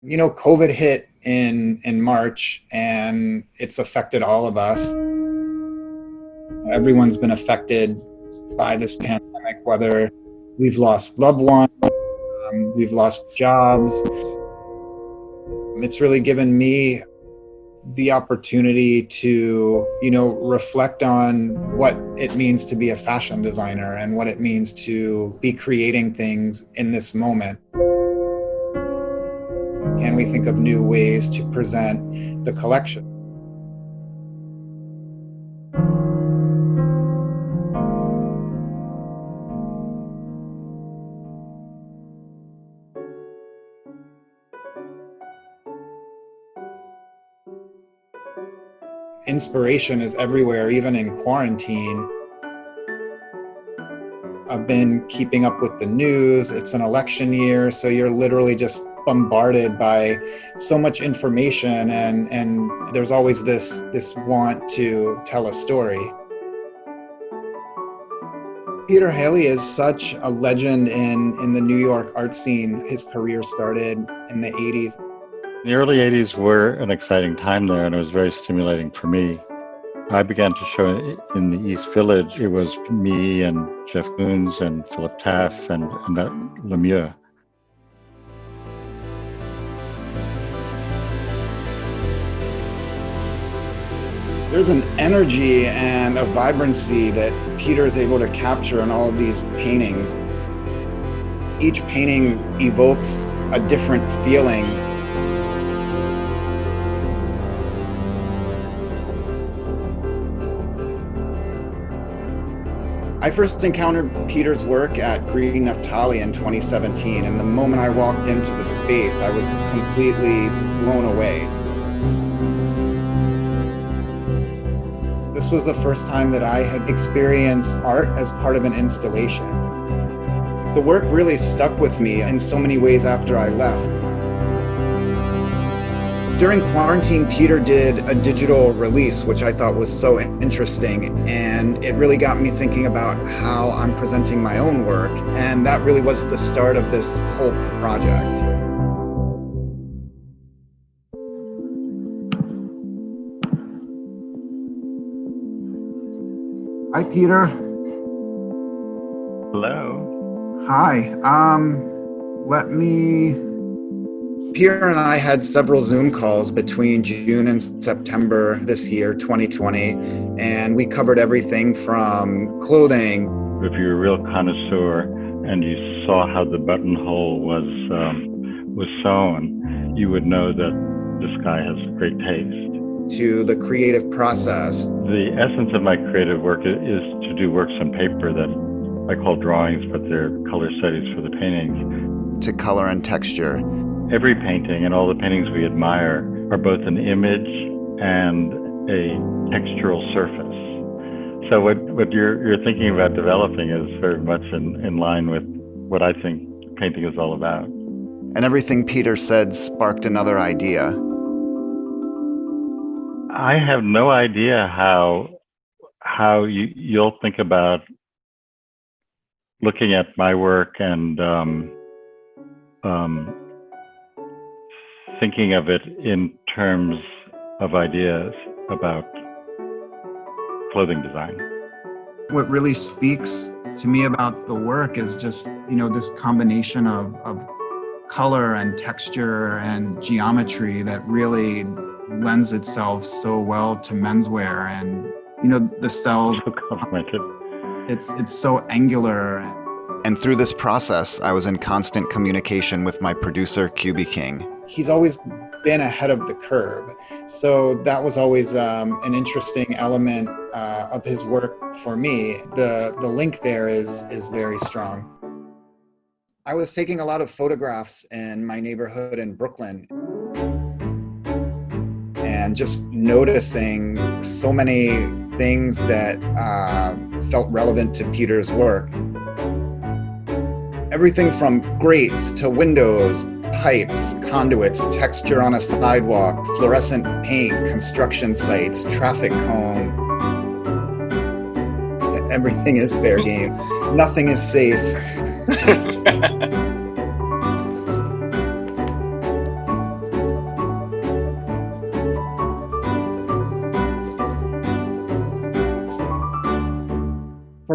COVID hit in March, and it's affected all of us. Everyone's been affected by this pandemic, whether we've lost loved ones, we've lost jobs. It's really given me the opportunity to, reflect on what it means to be a fashion designer and what it means to be creating things in this moment. Can we think of new ways to present the collection? Inspiration is everywhere, even in quarantine. I've been keeping up with the news. It's an election year, so you're literally just bombarded by so much information, and there's always this want to tell a story. Peter Haley is such a legend in the New York art scene. His career started in the 80s. The early 80s were an exciting time there, and it was very stimulating for me. I began to show in the East Village. It was me and Jeff Koons and Philip Taff and Lemieux. There's an energy and a vibrancy that Peter is able to capture in all of these paintings. Each painting evokes a different feeling. I first encountered Peter's work at Green Neftali in 2017, and the moment I walked into the space, I was completely blown away. This was the first time that I had experienced art as part of an installation. The work really stuck with me in so many ways after I left. During quarantine, Peter did a digital release, which I thought was so interesting, and it really got me thinking about how I'm presenting my own work, and that really was the start of this whole project. Hi, Peter. Hello. Hi. Peter and I had several Zoom calls between June and September this year, 2020, and we covered everything from clothing. If you're a real connoisseur and you saw how the buttonhole was sewn, you would know that this guy has great taste. To the creative process. The essence of my creative work is to do works on paper that I call drawings, but they're color studies for the paintings. To color and texture. Every painting and all the paintings we admire are both an image and a textural surface. So what you're thinking about developing is very much in line with what I think painting is all about. And everything Peter said sparked another idea. I have no idea how you'll think about looking at my work and thinking of it in terms of ideas about clothing design. What really speaks to me about the work is just, this combination of color and texture and geometry that really lends itself so well to menswear. And the cells, So complimented. it's so angular. And through this process, I was in constant communication with my producer, QB King. He's always been ahead of the curve, so that was always an interesting element of his work for me. The link there is very strong. I was taking a lot of photographs in my neighborhood in Brooklyn and just noticing so many things that felt relevant to Peter's work. Everything from grates to windows, pipes, conduits, texture on a sidewalk, fluorescent paint, construction sites, traffic cones. Everything is fair game. Nothing is safe.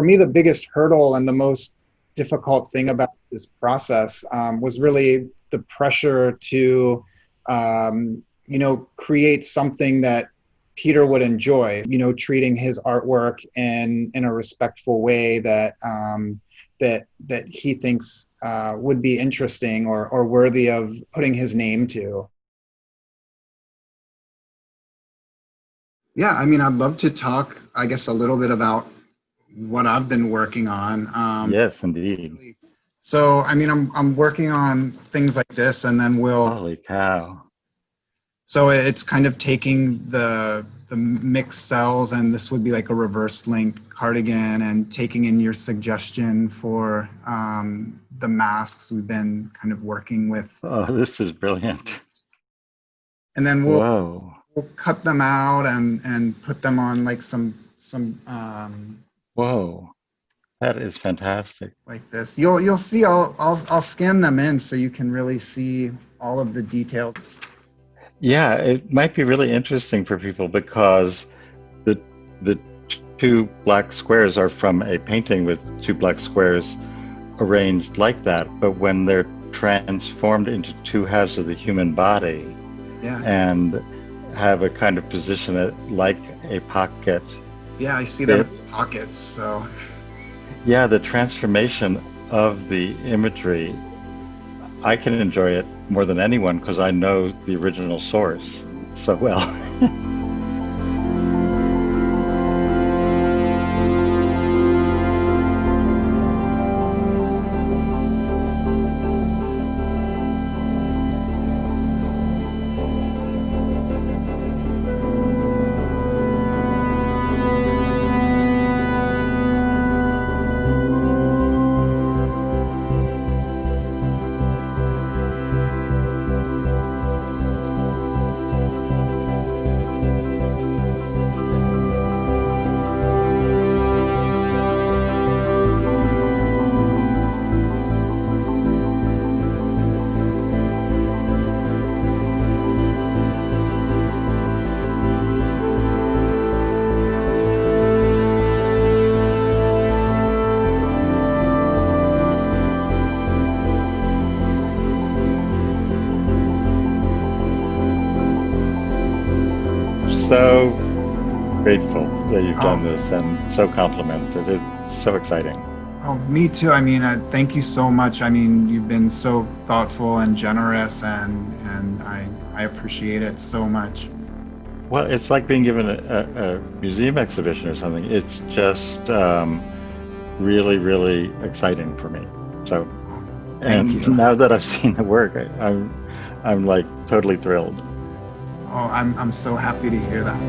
for me, the biggest hurdle and the most difficult thing about this process was really the pressure to, create something that Peter would enjoy, treating his artwork in a respectful way that he thinks would be interesting or worthy of putting his name to. Yeah, I mean, I'd love to talk, I guess, a little bit about what I've been working on. Yes, indeed. So, I mean, I'm working on things like this, and then Holy cow. so it's kind of taking the mixed cells, and this would be like a reverse link cardigan, and taking in your suggestion for the masks we've been kind of working with. Oh, this is brilliant. And then Whoa. we'll cut them out and put them on like some Whoa. That is fantastic. like this. You'll see. I'll scan them in so you can really see all of the details. Yeah, it might be really interesting for people because the two black squares are from a painting with two black squares arranged like that, but when they're transformed into two halves of the human body, Yeah. and have a kind of position like a pocket. Yeah, I see them as pockets. So yeah, the transformation of the imagery, I can enjoy it more than anyone because I know the original source so well. So grateful that you've done this and so complimented. It's so exciting. Oh, me too. I mean, thank you so much. I mean, you've been so thoughtful and generous, and I appreciate it so much. Well, it's like being given a museum exhibition or something. It's just really, really exciting for me. So, and now that I've seen the work, I'm like totally thrilled. Oh, I'm so happy to hear that.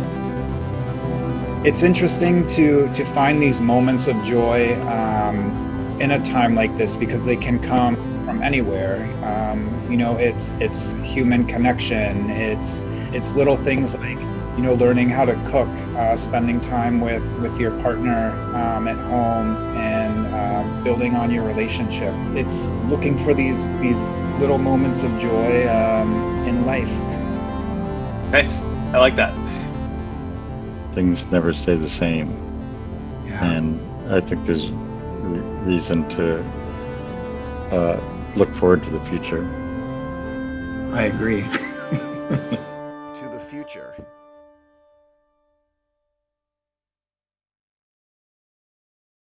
It's interesting to find these moments of joy in a time like this, because they can come from anywhere. It's human connection. It's little things like learning how to cook, spending time with your partner at home, and building on your relationship. It's looking for these little moments of joy in life. Nice. I like that. Things never stay the same. Yeah. And I think there's reason to look forward to the future. I agree. To the future.